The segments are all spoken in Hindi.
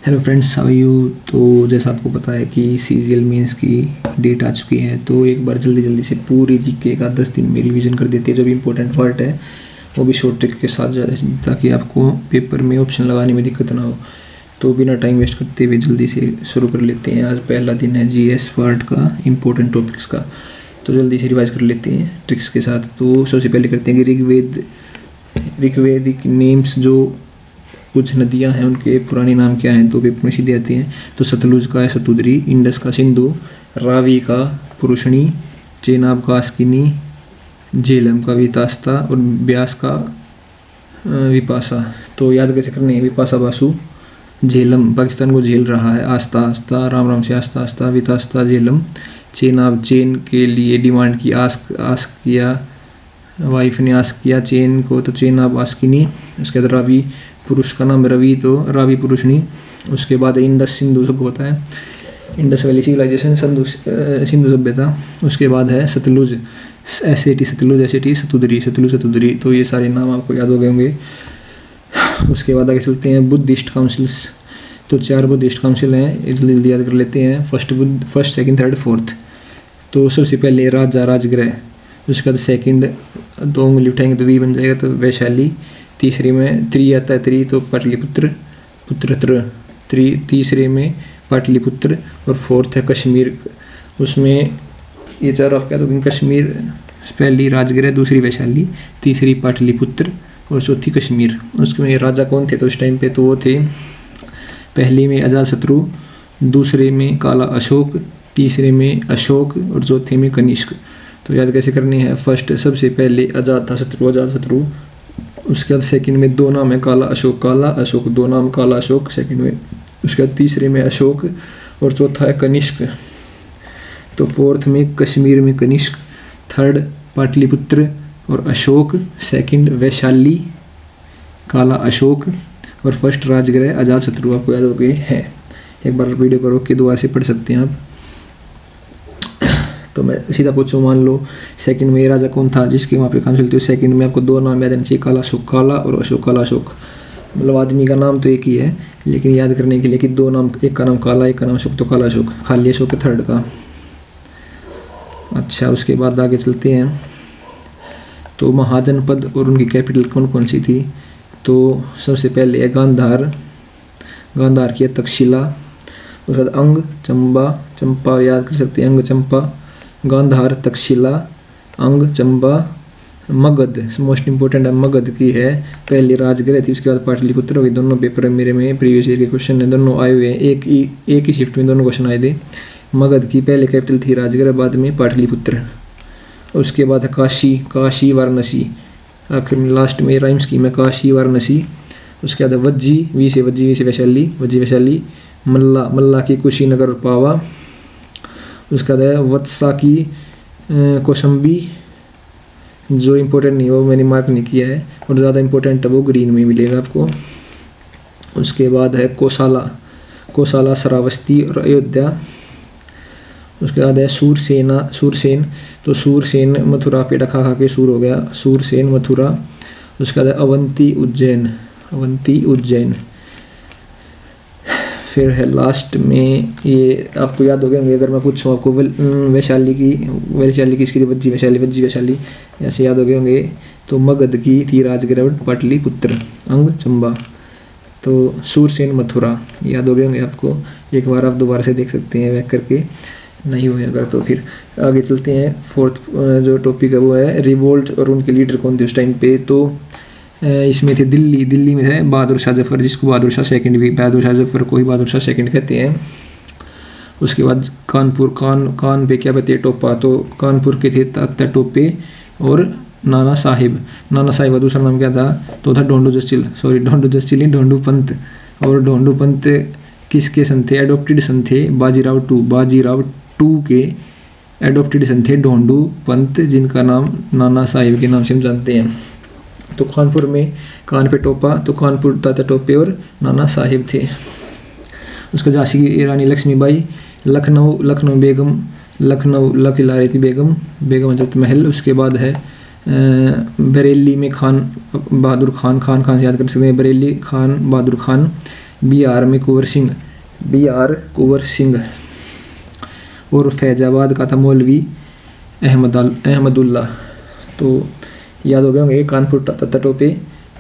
Hello friends, how you. तो जैसा आपको पता है कि सीजीएल मेंस की डेट आ चुकी है, तो एक बार जल्दी से पूरी जीके का 10 दिन में रिवीजन कर देते हैं। जो भी इम्पोर्टेंट पार्ट है वो भी शॉर्ट ट्रिक के साथ ताकि आपको पेपर में ऑप्शन लगाने में दिक्कत ना हो। तो बिना टाइम वेस्ट करते हुए जल्दी से शुरू कर लेते हैं। आज पहला दिन है जीएस पार्ट का, इम्पोर्टेंट टॉपिक्स का। तो जल्दी से रिवाइज कर लेते हैं ट्रिक्स के साथ। तो सबसे पहले करते हैं कि ऋग्वेदिक नेम्स, जो कुछ नदियां हैं उनके पुराने नाम क्या हैं, तो पेपर में सीधे आते हैं। तो सतलुज का है सतुद्री, इंडस का सिंधु, रावी का पुरुषणी, चेनाब का अस्किनी, झेलम का वितास्ता और ब्यास का विपासा। तो याद कैसे करने हैं? विपासा बासु, झेलम पाकिस्तान को झेल रहा है, आस्था आस्था राम राम से आस्था आस्था, वितास्ता झेलम, चेनाब चेन के लिए डिमांड की, आस्क किया, वाइफ ने आस्क किया चेन को, तो चेनाब आस्किनी। उसके बाद रावी, पुरुष का नाम रवि, तो रावी पुरुषनी। उसके बाद इंडस, सिंधु सबको होता है, इंडस वैली सिविलाइजेशन, सिंधु सभ्यता। उसके बाद है सतलुज, SAT सतलुज, SAT सतुद्री, सतलुज सतुद्री। तो ये सारे नाम आपको याद हो गए होंगे। उसके बाद आगे चलते हैं बुद्धिस्ट काउंसिल्स। तो 4 बुद्धिस्ट काउंसिल हैं, जल्दी याद कर लेते हैं। First second third fourth. तो सबसे पहले राजा राजगृह, उसके बाद सेकंड 2 उंगली उठाएंगे तो वी बन जाएगा, तो वैशाली। तीसरे में त्री आता है, त्री तो पाटलिपुत्र, पुत्र तीसरे में पाटलिपुत्र। और फोर्थ है कश्मीर, उसमें ये 4 ऑफ क्या, तो कश्मीर पहली राजगृह, दूसरी वैशाली, तीसरी पाटलिपुत्र और चौथी कश्मीर। उसमें राजा कौन थे तो उस टाइम पे, तो वो थे पहले में अजातशत्रु, दूसरे में काला अशोक, तीसरे में अशोक और चौथे में कनिष्क। तो याद कैसे करनी है? फर्स्ट सबसे पहले अजातशत्रु। उसके बाद सेकंड में 2 नाम है, काला अशोक 2 नाम, काला अशोक सेकंड में। उसके बाद तीसरे में अशोक और चौथा है कनिष्क। तो फोर्थ में कश्मीर में कनिष्क, थर्ड पाटलिपुत्र और अशोक, सेकंड वैशाली, काला अशोक और फर्स्ट राजगृह अजातशत्रु। आपको याद हो गए हैं। एक बार वीडियो को रोक के दोबारा से पढ़ सकते हैं आप। तो मैं सीधा पूछूं, मान लो सेकंड में ये राजा कौन था जिसके वहाँ पे काउंसिल थी। सेकंड में आपको 2 नाम याद रहना चाहिए, काला अशोक काला और अशोक काला अशोक। मतलब आदमी का नाम तो एक ही है, लेकिन याद करने के लिए कि 2 नाम, एक का नाम काला, एक का नाम अशोक, तो काला अशोक, खाली अशोक है थर्ड का। अच्छा, उसके बाद आगे चलते हैं। तो महाजनपद और उनकी कैपिटल कौन कौन सी थी? तो सबसे पहले है गांधार की है तक्षशिला। उसके बाद अंग, चंपा याद कर सकते हैं, अंग चंपा, गांधार, तक्षशिला, अंग, चंबा, मगध। मोस्ट इंपोर्टेंट है, मगध की है पहली राजगृह थी। उसके बाद पाटलिपुत्र हुई। दोनों पेपर मेरे में प्रीवियस ईयर के क्वेश्चन है, दोनों आए हुए हैं, एक ही शिफ्ट में दोनों क्वेश्चन आए थे। मगध की पहले कैपिटल थी राजगृह, बाद में पाटलिपुत्र। उसके बाद है काशी वाराणसी, आखिर में लास्ट में राइम स्कीम है, काशी वाराणसी। उसके बाद वज्जी, वी से वैशाली, मल्ला की कुशीनगर और पावा। उसके बाद है वत्सा की कौशंबी, जो इम्पोर्टेंट नहीं वो मैंने मार्क नहीं किया है, और ज़्यादा इम्पोर्टेंट है वो ग्रीन में मिलेगा आपको। उसके बाद है कोसाला, श्रावस्ती और अयोध्या। उसके बाद है सूरसेन, तो सूरसेन मथुरा, पेड़ा खा के सूर हो गया, सूरसेन मथुरा। उसके बाद है अवंती उज्जैन। फिर है लास्ट में, ये आपको याद हो गया अगर मैं पूछूं आपको वैशाली की इसकी वज्जी वैशाली ऐसे याद हो गए होंगे। तो मगध की थी राजगृह पाटलिपुत्र, अंग चंबा, तो सूरसेन मथुरा याद हो गए होंगे आपको। एक बार आप दोबारा से देख सकते हैं बैक करके, नहीं हुए अगर तो फिर आगे चलते हैं। फोर्थ जो टॉपिक है वो है रिवोल्ट और उनके लीडर कौन थे उस टाइम पे। तो इसमें थे दिल्ली में है बहादुर शाह जफर, जिसको बहादुर शाह सेकंड भी, बहादुर शाह जफर को ही बहादुर शाह सेकंड कहते हैं। उसके बाद कानपुर, कान पे क्या कहते हैं, टोपा, तो कानपुर के थे तात्या टोपे और नाना साहिब का दूसरा नाम क्या था, तो था ढोंडू ढोंडू पंत। और ढोंडू पंत किसके सन थे? एडोप्टेड सन थे बाजीराव टू के एडोप्टेड सन थे ढोंडू पंत, जिनका नाम नाना साहिब के नाम से हम जानते हैं। तो कानपुर में कान पे टोपा, तो कानपुर तात्या टोपे और नाना साहिब थे। उसका झांसी की रानी लक्ष्मीबाई, लखनऊ बेगम, लखिलारी थी बेगम हजरत महल। उसके बाद है बरेली में खान बहादुर खान से याद कर सकते हैं, बरेली खान बहादुर खान। बिहार में कुंवर सिंह, बिहार कुंवर सिंह। और फैजाबाद का था मौलवी अहमदुल्ला। तो याद हो गए होंगे। कानपुर तटों पे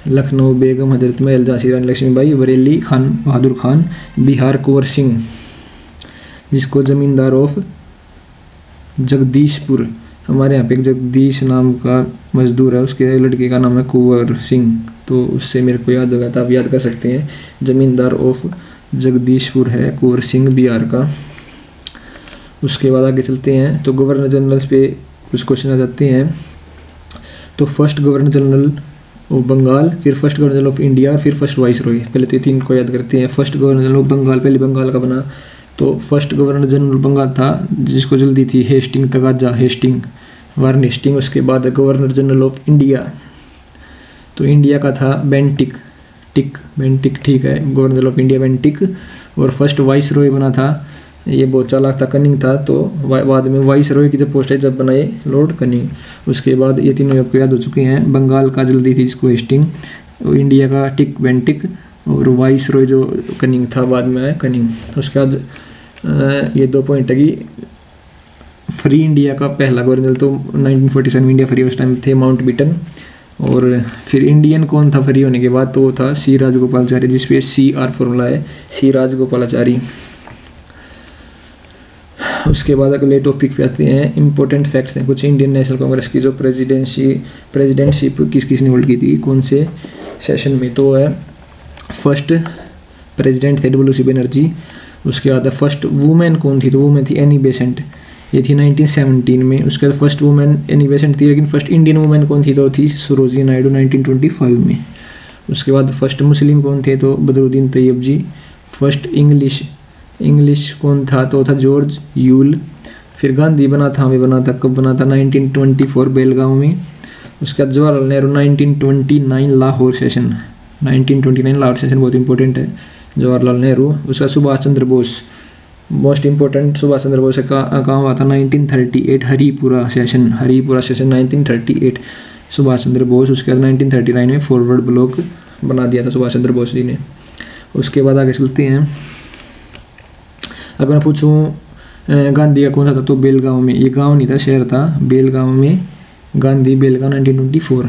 लखनऊ बेगम हजरत महल, झांसी रानी लक्ष्मीबाई, बरेली खान बहादुर खान, बिहार कुंवर सिंह, जिसको जमींदार ऑफ जगदीशपुर, हमारे यहाँ पे एक जगदीश नाम का मजदूर है, उसके लड़के का नाम है कुंवर सिंह, तो उससे मेरे को याद होगा, तो आप याद कर सकते हैं। जमींदार ऑफ जगदीशपुर है कुंवर सिंह बिहार का। उसके बाद आगे चलते हैं, तो गवर्नर जनरल्स पे कुछ क्वेश्चन आ जाते हैं। तो first governor general of Bengal, फिर first governor general of India, फिर फर्स्ट वाइस रॉय। पहले तो ये तीन को याद करते हैं। First governor general of Bengal, पहले बंगाल का बना, तो फर्स्ट गवर्नर जनरल बंगाल था जिसको जल्दी थी हेस्टिंग तगाजा, हेस्टिंग वारन हेस्टिंग। उसके बाद गवर्नर जनरल ऑफ इंडिया, तो इंडिया का था बेंटिक, बेंटिक ठीक है, governor general of India Bentinck. और फर्स्ट वाइस रॉय बना था, ये बहुत चालाक था, कनिंग था, तो बाद में वाइस रॉय की जब पोस्ट है जब बनाए लॉर्ड कनिंग। उसके बाद ये तीनों आपको याद हो चुके हैं। बंगाल का जल्दी थी जिसको हेस्टिंग, इंडिया का टिक बेंटिक, और वाइस रॉय जो कनिंग था बाद में आया कनिंग। उसके बाद ये 2 पॉइंट है कि फ्री इंडिया का पहला गवर्नर तो 1947 में इंडिया फ्री उस टाइम थे माउंट बेटन। और फिर इंडियन कौन था फ्री होने के बाद, तो वो था सी राजगोपालाचारी, जिसपे CR फॉर्मूला है, सी राजगोपालाचारी। उसके बाद अगले टॉपिक पे आते हैं, इंपॉर्टेंट फैक्ट्स हैं कुछ इंडियन नेशनल कांग्रेस की, जो प्रेसिडेंटशिप किस किसने होल्ड की थी, कौन से सेशन में। तो है फर्स्ट प्रेसिडेंट थे WC बनर्जी। उसके बाद फर्स्ट वुमेन कौन थी, तो वुमेन थी एनी बेसेंट, ये थी 1917 में। उसके बाद फर्स्ट वुमेन एनी बेसेंट थी, लेकिन फर्स्ट इंडियन वुमेन कौन थी, तो थी सरोजिनी नायडू 1925 में। उसके बाद फर्स्ट मुस्लिम कौन थे, तो बदरुद्दीन तैयब जी। फर्स्ट इंग्लिश कौन था, तो था जॉर्ज यूल। फिर गांधी बना था, कब बना था, 1924 बेलगांव में। उसके बाद जवाहरलाल नेहरू 1929 लाहौर सेशन, 1929 लाहौर सेशन बहुत इंपॉर्टेंट है, जवाहरलाल नेहरू। उसका सुभाष चंद्र बोस मोस्ट इंपॉर्टेंट, सुभाष चंद्र बोस का कहाँ हुआ था, 1938 हरिपुरा सेशन 1938 सुभाष चंद्र बोस। उसके बाद 1939 में फॉरवर्ड ब्लॉक बना दिया था सुभाष चंद्र बोस जी ने। उसके बाद आगे चलते हैं, अगर मैं पूछूं गांधी का कौन सा था, तो बेलगांव में, ये गांव नहीं था शहर था, बेलगांव में गांधी, बेलगांव 1924।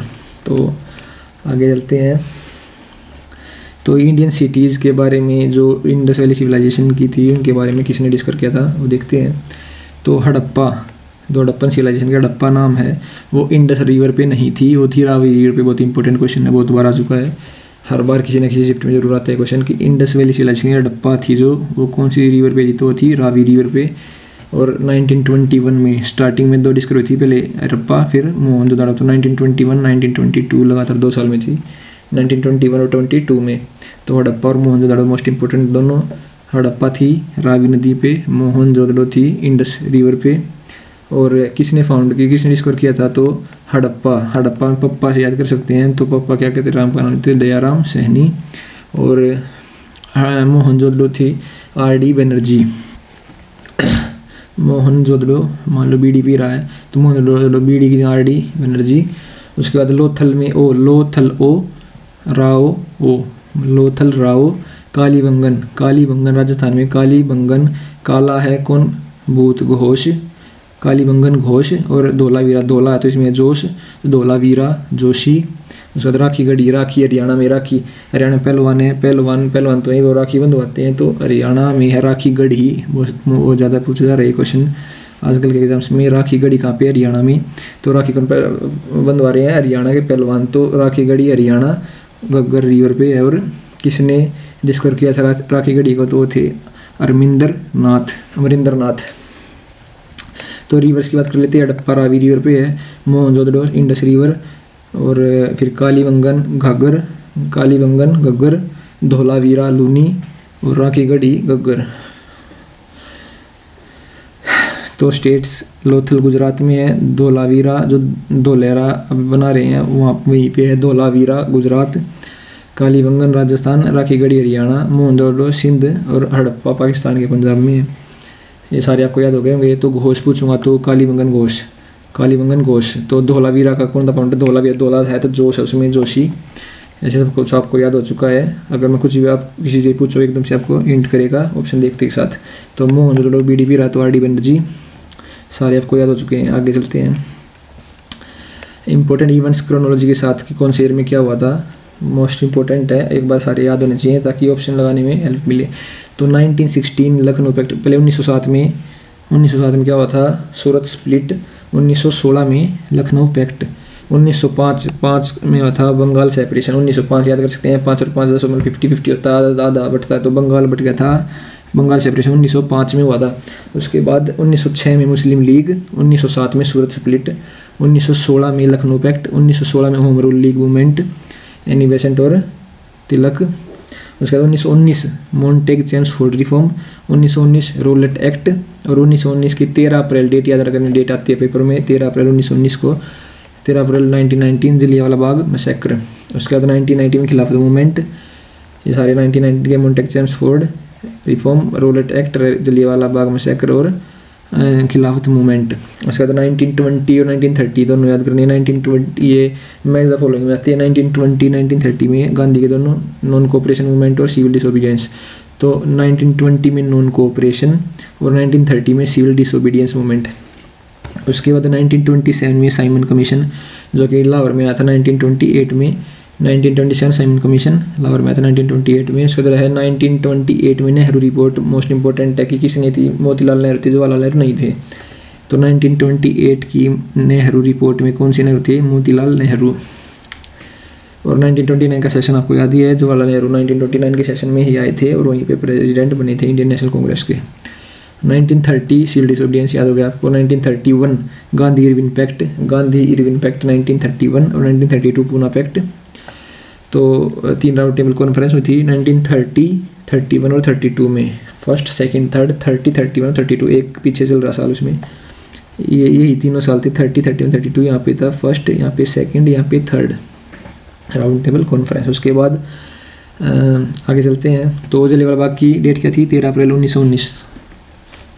तो आगे चलते हैं, तो इंडियन सिटीज़ के बारे में जो इंडस वैली सिविलाइजेशन की थी उनके बारे में किसने डिस्कस किया था, वो देखते हैं। तो हड़प्पा, जो हड़प्पन सिविलाइजेशन का हड़प्पा नाम है, वो इंडस रिवर पे नहीं थी, वो थी रावी रिवर पे। बहुत इंपॉर्टेंट क्वेश्चन है, बहुत बार आ चुका है, हर बार किसी न किसी शिफ्ट में जरूर आता है क्वेश्चन कि इंडस वैली सिविलाइजेशन की हड़प्पा थी जो, वो कौन सी रिवर पे थी, तो वो थी रावी रिवर पे। और 1921 में स्टार्टिंग में 2 डिस्कस हुई थी, पहले हड़प्पा फिर मोहनजोदड़ो। तो 1921 1922 लगातार 2 साल में थी, 1921 और 22 में। तो हड़प्पा और मोहनजोदड़ो मोस्ट इंपॉर्टेंट दोनों। हड़प्पा थी रावी नदी पे, मोहनजोदड़ो थी इंडस रिवर पे। और किसने फाउंड किया, किसने डिस्कवर किया था, तो हड़प्पा में पप्पा से याद कर सकते हैं, तो पप्पा क्या कहते, राम का नाम थे दयाराम सहनी। और मोहनजोदड़ो थी RD बनर्जी। मोहनजोदड़ो मान लो बीड़ी पी रहा है, तो मोहनजोदड़ो बीड़ी की RD बनर्जी। उसके बाद लोथल राव कालीबंगन राजस्थान में, कालीबंगन काला है कौन, भूत घोष, कालीबंगन घोष। और धोलावीरा, धोला है तो इसमें जोश, धोलावीरा जोशी। उसके बाद राखी गढ़ी, राखी हरियाणा में, राखी हरियाणा पहलवान है, पहलवान तो यही वो राखी बंधवाते हैं, तो हरियाणा में है राखी गढ़ी। वो ज़्यादा पूछा जा रहा है क्वेश्चन आजकल के एग्जाम्स में, राखी गढ़ी कहाँ पे, हरियाणा में। तो राखी कौन बंधवा रहे हैं, हरियाणा के पहलवान। तो राखी गढ़ी हरियाणा घग्गर रिवर पे है। और किसने डिस्कवर किया था राखी गढ़ी को, तो वो थे अमरिंदर नाथ। तो रिवर्स की बात कर लेते हैं, हड़प्पा रावी रिवर पे है, मोहनजोदड़ो इंडस रिवर, और फिर कालीबंगन घग्गर, धोलावीरा लूनी, और राखी गढ़ी घग्गर। तो स्टेट्स, लोथल गुजरात में है, धोलावीरा जो धोलेरा अब बना रहे हैं वहीं पे है, धोलावीरा गुजरात। कालीबंगन राजस्थान, राखी गढ़ी हरियाणा, मोहनजोदड़ो सिंध, और हड़प्पा पाकिस्तान के पंजाब में है। ये सारे आपको याद हो गए होंगे। तो घोष पूछूंगा तो कालीबंगन घोष। तो धोलावीरा का कौन सा पाउंड, धोला है तो जोश है उसमें जोशी। ऐसे सब कुछ आपको याद हो चुका है। अगर मैं कुछ भी आप किसी से पूछो एकदम से आपको हिंट करेगा ऑप्शन देखते के साथ। तो मोहनजोदड़ो, बीडीपी रातो, आर डी बनर्जी, सारे आपको याद हो चुके हैं। आगे चलते हैं इंपॉर्टेंट इवेंट्स क्रोनोलॉजी के साथ कि कौन से ईयर में क्या हुआ था, मोस्ट इंपॉर्टेंट है, एक बार सारे याद होने चाहिए ताकि ऑप्शन लगाने में हेल्प मिले। तो 1916 लखनऊ पैक्ट, पहले 1907 में क्या हुआ था, सूरत स्प्लिट। 1916 में लखनऊ पैक्ट। 1905 में हुआ था बंगाल सेपरेशन। 1905 याद कर सकते हैं, 5 और 5 10 50-50 होता है, आधा बटता है, तो बंगाल बट गया था, बंगाल सेपरेशन 1905 में हुआ था। उसके बाद 1906 में मुस्लिम लीग, 1907 में सूरत स्प्लिट, 1916 में लखनऊ पैक्ट, 1916 में home rule league movement, Annie Besant और तिलक। उसके बाद 1919 Montague Chelmsford reform, 1919 roulette act, और 1919 की 13 अप्रैल, डेट याद रखने, डेट आती है पेपर में, 13 अप्रैल 1919 को, 13 अप्रैल 1919 जलियांवाला बाग मैसेकर। उसके बाद 1990 में खिलाफत मूवमेंट, ये सारे 1990 के Montagu Chelmsford reform, Rowlatt act, Jallianwala Bagh massacre और खिलाफत मूवमेंट। उसके बाद 1920 और 1930 दोनों याद करनी है। 1920 ये मैच द फॉलोइंग में आती है। 1920 1930 में गांधी के दोनों नॉन कोऑपरेशन मूवमेंट और सिविल डिसोबीडियंस। तो 1920 में नॉन कोऑपरेशन और 1930 में सिविल डिसोबीडियंस मूवमेंट। उसके बाद 1927 में साइमन कमीशन जो कि लाहौर में आया था 1928 में। 1927 साइमन कमीशन लाहौर में आया था 1928 में। उसके बाद है 1928 में नेहरू रिपोर्ट, मोस्ट इंपॉर्टेंट है कि किसने थी, मोतीलाल नेहरू थे, जवाहरलाल नेहरू नहीं थे। तो 1928 की नेहरू रिपोर्ट में कौन से नेहरू थे, मोतीलाल नेहरू। और 1929 का सेशन आपको याद ही है, जवाहरलाल नेहरू 1929 के सेशन में ही आए थे और वहीं पे प्रेसिडेंट बने थे इंडियन नेशनल कांग्रेस के। 1930 सिविल डिसोबीडियंस याद हो गया आपको। 1931 Gandhi Irwin pact, Gandhi Irwin pact 1931 और 1932 पूना पैक्ट। तो 3 राउंड टेबल कॉन्फ्रेंस हुई थी 1930, 31 और 32 में, फर्स्ट सेकंड थर्ड, 30, 31, 32, एक पीछे चल रहा साल उसमें, यही तीनों साल थे 30, 31, 32। यहाँ पे था फर्स्ट, यहाँ पे सेकंड, यहाँ पे थर्ड राउंड टेबल कॉन्फ्रेंस। उसके बाद आगे चलते हैं। तो जलियांवाला बाग की डेट क्या थी, 13 अप्रैल 1919,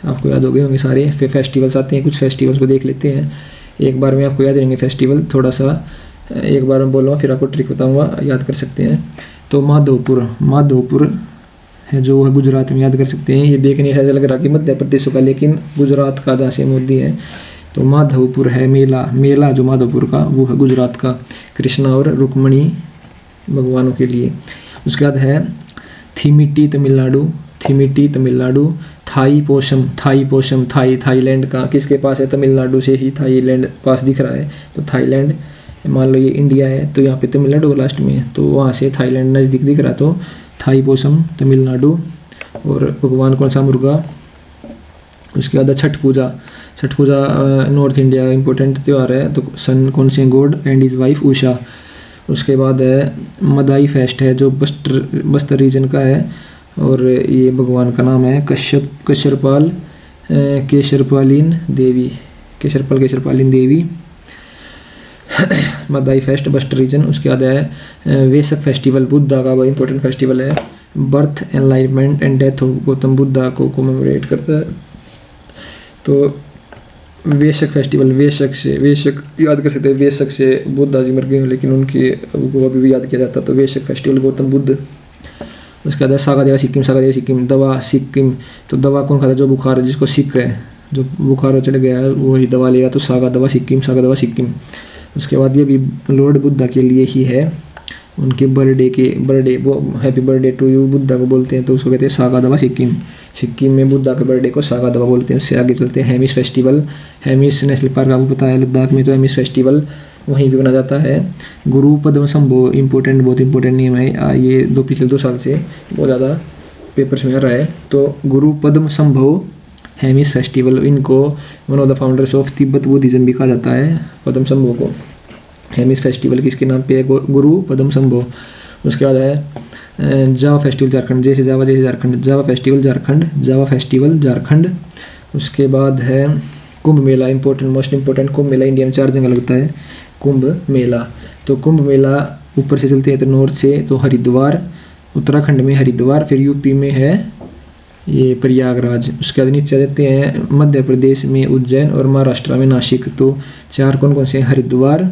आपको याद हो गए होंगे सारे। फिर फेस्टिवल्स आते हैं, कुछ फेस्टिवल्स को देख लेते हैं एक बार में, आपको याद रहेंगे फेस्टिवल। थोड़ा सा एक बार मैं बोलूँगा फिर आपको ट्रिक बताऊंगा, याद कर सकते हैं। तो माधवपुर है जो है गुजरात में, याद कर सकते हैं। ये देखने से लग रहा कि मध्य प्रदेश का, लेकिन गुजरात का जहाँ से मोदी है। तो माधवपुर है मेला जो माधवपुर का वो है गुजरात का, कृष्णा और रुक्मणी भगवानों के लिए। उसके बाद है थिमिटी तमिलनाडु, थाईपोशम थाईलैंड का, किसके पास है, तमिलनाडु से ही थाईलैंड पास दिख रहा है। तो थाईलैंड, मान लो ये इंडिया है तो यहाँ पे तमिलनाडु लास्ट में है, तो वहाँ से थाईलैंड नज़दीक दिख रहा, तो थाईपोसम तमिलनाडु। और भगवान कौन सा, मुर्गा। उसके बाद छठ पूजा नॉर्थ इंडिया का इम्पोर्टेंट त्यौहार है, तो सन कौन से, God and his wife Usha. उसके बाद है मदाई फेस्ट है जो बस्तर रीजन का है, और ये भगवान का नाम है केशरपालीन देवी मदाई फेस्ट बस्टर रीजन। उसके बाद है वेसक फेस्टिवल, बुद्धा का बहुत इंपॉर्टेंट फेस्टिवल है, birth enlightenment and death of Gautam Buddha को कोमेमोरेट करता है। तो वेसक फेस्टिवल, वेसक याद कर सकते हैं, वेसक से बुद्धा जी मर गए लेकिन उनके को अभी भी याद किया जाता, तो वेसक फेस्टिवल गौतम बुद्ध। उसके बाद सागा देवा सिक्किम, दवा सिक्किम, तो दवा कौन खाता है, जो बुखार, जिसको सिक है, जो बुखार चढ़ गया है वही दवा लेगा, तो सागा दवा सिक्किम। उसके बाद ये भी लॉर्ड बुद्धा के लिए ही है, उनके बर्थडे वो happy birthday to you Buddha को बोलते हैं, तो उसको कहते हैं सागा दवा सिक्किम में बुद्धा के बर्थडे को सागा दवा बोलते हैं। उससे आगे चलते हैं Hemis festival, Hemis national park आपको पता है लद्दाख में, तो हेमिस फेस्टिवल वहीं भी बना जाता है। गुरु पद्म संभो बहुत इंपॉर्टेंट नियम है, ये पिछले 2 साल से बहुत ज़्यादा पेपर्स में आ रहा है। तो गुरु पद्म संभो हेमिस फेस्टिवल, इनको one of the founders of Tibet Buddhism भी कहा जाता है, पद्म संभो को। हेमिस फेस्टिवल किसके नाम पे है, गुरु पद्म संभो। उसके बाद है जावा फेस्टिवल झारखंड, जैसे झारखंड, जावा फेस्टिवल झारखंड। उसके बाद है Kumbh Mela, most important Kumbh Mela, India में 4 जगह लगता है कुंभ मेला। तो कुंभ मेला ऊपर से चलते हैं तो नॉर्थ से, तो हरिद्वार, उत्तराखंड में हरिद्वार, फिर यूपी में है ये प्रयागराज। उसके बाद नीचे देते हैं मध्य प्रदेश में उज्जैन और महाराष्ट्र में नासिक। तो 4 कौन से हैं, हरिद्वार,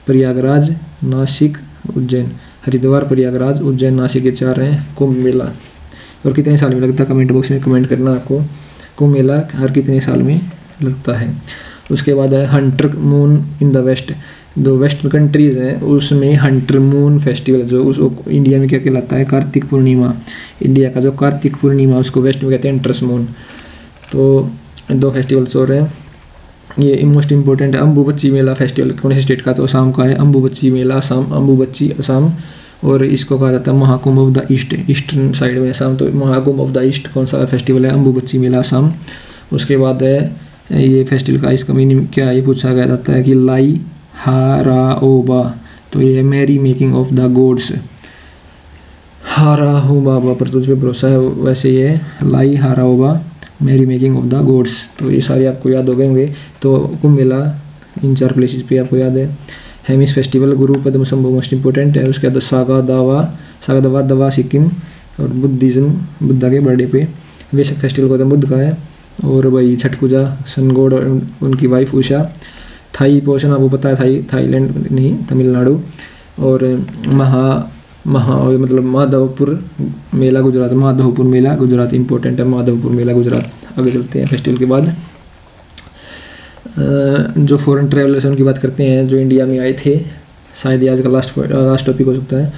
प्रयागराज, नासिक, उज्जैन। हरिद्वार, प्रयागराज, उज्जैन, नासिक, ये 4 हैं। कुंभ मेला और कितने साल में लगता है, कमेंट बॉक्स में कमेंट करना आपको कुंभ मेला हर कितने साल में लगता है। उसके बाद है hunter moon in the west, जो वेस्टर्न कंट्रीज़ हैं उसमें हंटर मून फेस्टिवल जो उस इंडिया में क्या कहलाता है, कार्तिक पूर्णिमा। इंडिया का जो कार्तिक पूर्णिमा उसको वेस्ट में कहते हैं हंटर्स मून। तो 2 फेस्टिवल्स और हैं, ये मोस्ट इंपॉर्टेंट है। अम्बुबच्ची मेला फेस्टिवल कौन से स्टेट का, तो असम का है। अम्बुबच्ची मेला असम, अम्बुबच्ची असम। और इसको कहा जाता है Mahakumbh of the east, eastern side में असम। तो महाकुंभ ऑफ द ईस्ट कौन सा फेस्टिवल है, अम्बुबच्ची मेला असम। उसके बाद है ये फेस्टिवल का इसका मीनिंग क्या है, ये पूछा गया जाता है कि लाई हाराओबा, तो ये merry making of the gods. हाराहो बाबा पर तुझ पे भरोसा है, वैसे ये Lai Haraoba merry making of the gods. तो ये सारे आपको याद हो गए होंगे। तो कुंभ मेला इन 4 प्लेसेस पे आपको याद है। हेमिस फेस्टिवल गुरु पद्म संभव मोस्ट इंपॉर्टेंट है। उसके बाद सागा दावा सिक्किम और बुद्धिज़्म बुद्धा के बर्थडे पे। वेसक फेस्टिवल गौतम बुद्ध का है। और भाई छठ पूजा सन गॉड और उनकी वाइफ उषा। थाई पोषण आपको पता है, थाईलैंड नहीं तमिलनाडु। और मतलब माधवपुर मेला गुजरात, माधवपुर मेला गुजरात इंपॉर्टेंट है, माधवपुर मेला गुजरात। आगे चलते हैं फेस्टिवल के बाद। जो फॉरेन ट्रैवलर्स हैं उनकी बात करते हैं जो इंडिया में आए थे, शायद आज का लास्ट टॉपिक हो सकता है।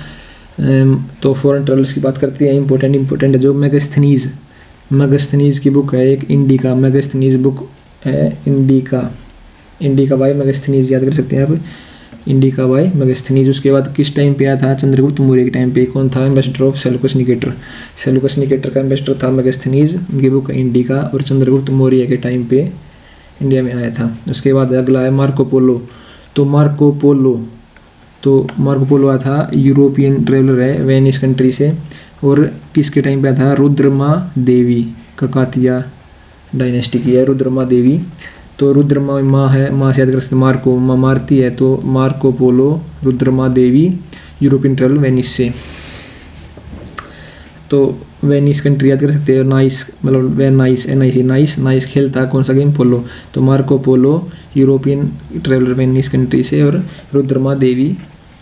तो फॉरेन ट्रैवलर्स की बात करते हैं, इंपॉर्टेंट है। जो मैगस्थनीज की बुक है एक, इंडिका मैगस्थनीज बुक है, इंडिका बाय मैगस्थनीज याद कर सकते हैं आप, इंडिका बाय मैगस्थनीज। उसके बाद किस टाइम पे आया था, चंद्रगुप्त मौर्य के टाइम पे। कौन था एम्बेसडर ऑफ सेल्यूकस निकेटर का एम्बेसडर था मैगस्थनीज। उनकी बुक है इंडिका और चंद्रगुप्त मौर्य के टाइम पे इंडिया में आया था। उसके बाद अगला है मार्को पोलो। तो मार्को पोलो आया था, यूरोपियन ट्रेवलर है, वेनिस कंट्री से। और किसके टाइम पे आया था, रुद्रमा देवी, ककातिया डायनेस्टी की है रुद्रमा देवी। तो रुद्रमा माँ है, माँ से याद कर सकते, मार्को माँ मारती है, तो मार्को पोलो रुद्रमा देवी यूरोपियन ट्रेवल वेनिस से। तो वेनिस कंट्री याद कर सकते हैं। नाइस मतलब नाइस खेलता कौन सा गेम, पोलो। तो Marco Polo European traveller Venice country से और रुद्रमा देवी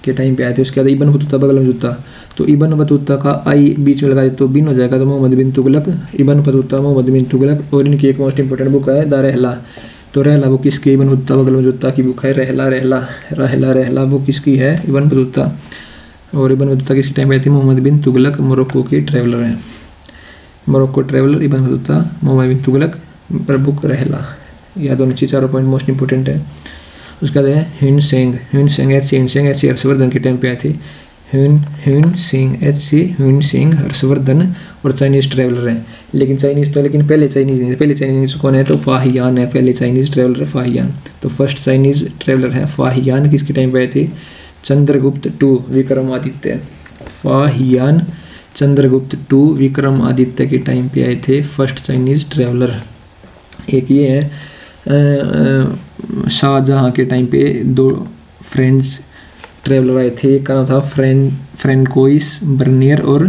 के टाइम पे आए थे। उसके बाद इबन बतूता बगल में जूता। तो इबन बतूता का आई बीच में लगा दे तो बिन हो जाएगा, तो मोहम्मद बिन तुगलक, इबन बतूता मोहम्मद बिन तुगलक। और इनकी एक मोस्ट इंपॉर्टेंट बुक है द रहला। तो रहला बुक किसकी, इबन बतूता बगल में जूता की बुक है। रहला बुक किसकी है, इबन बतूता। और इबन बतूता किसके टाइम पे आए थे, मोहम्मद बिन तुगलक, मोरक्को के ट्रैवलर हैं। Morocco traveller Ibn Battuta, Mohammad bin Tughlaq पर बुक रहला। यह दोनों चीज़ 4 पॉइंट मोस्ट इंपॉर्टेंट है। उसके बाद है Hyun Seng H C Harshvardhan के टाइम पे आए थे। ह्यून सेंग हर्षवर्धन और चाइनीज ट्रैवलर है। लेकिन पहले चाइनीज कौन है, तो फाहियान है, पहले चाइनीज ट्रैवलर फाहियान। तो फर्स्ट चाइनीज ट्रैवलर है फाहियान, किसके टाइम पे आए थे, चंद्रगुप्त टू विक्रमादित्य। फाहियान चंद्रगुप्त टू विक्रमादित्य के टाइम पे आए थे फर्स्ट चाइनीज ट्रैवलर। एक ये है शाहजहाँ के टाइम पे 2 फ्रेंच ट्रैवलर आए थे, एक का नाम था फ्रेंकोइस बर्नियर और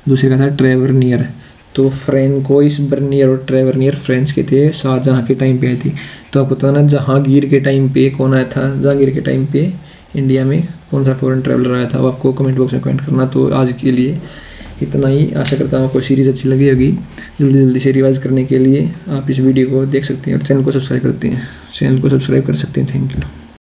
दूसरे का था ट्रेवरनियर। तो फ्रेंकोइस बर्नियर और ट्रेवरनियर फ्रेंच के थे, शाहजहाँ के टाइम पे आए थे। तो आपको पता ना जहांगीर के टाइम पे कौन आया था, जहांगीर के टाइम पे इंडिया में कौन सा फॉरेन ट्रैवलर आया था, वो आपको कमेंट बॉक्स में कमेंट करना। तो आज के लिए इतना ही, आशा करता हूँ आपको सीरीज़ अच्छी लगी होगी। जल्दी से रिवाइज करने के लिए आप इस वीडियो को देख सकते हैं और चैनल को सब्सक्राइब कर सकते हैं। Thank you.